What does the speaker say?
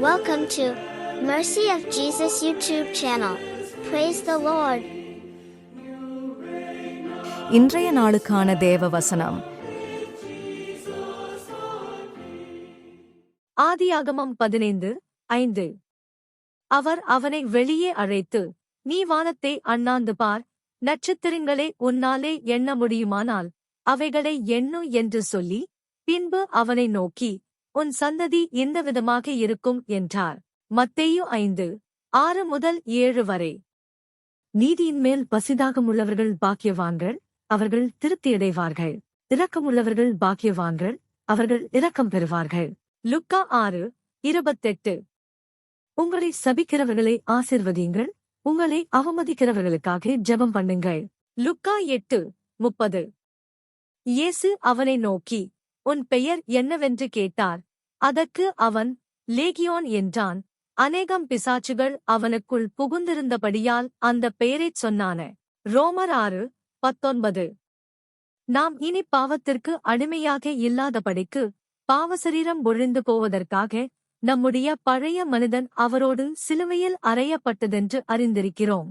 Welcome to Mercy of Jesus YouTube channel. Praise the Lord. இன்றைய நாளுக்கான தேவ வசனம் ஆதியாகமம் 15:5. அவர் அவனை வெளியே அழைத்து, நீ வானத்தை அண்ணாந்து பார், நட்சத்திரங்களை உன்னாலே எண்ண முடியுமானால் அவைகளை எண்ணு என்று சொல்லி, பின்பு அவனை நோக்கி, உன் சந்ததி இந்த விதமாக இருக்கும் என்றார். மத்தேயு 5:6-7 வரை. நீதியின்மேல் பசிதாகமுள்ளவர்கள் பாக்கியவான்கள், அவர்கள் திருப்தியடைவார்கள். இரக்கமுள்ளவர்கள் பாக்கியவான்கள், அவர்கள் இரக்கம் பெறுவார்கள். லுக்கா 6:28. உங்களை சபிக்கிறவர்களை ஆசீர்வதியுங்கள், உங்களை அவமதிக்கிறவர்களுக்காக ஜெபம் பண்ணுங்கள். லுக்கா 8:30. இயேசு அவனை நோக்கி, உன் பெயர் என்னவென்று கேட்டார். அதற்கு அவன், லேகியோன் என்றான். அநேகம் பிசாசுகள் அவனுக்குள் புகுந்திருந்தபடியால் அந்த பெயரைச் சொன்னான. ரோமர் 6:19. நாம் இனி பாவத்திற்கு அடிமையாக இல்லாதபடிக்கு பாவசரீரம் ஒழிந்து போவதற்காக நம்முடைய பழைய மனிதன் அவரோடு சிலுவையில் அறையப்பட்டதென்று அறிந்திருக்கிறோம்.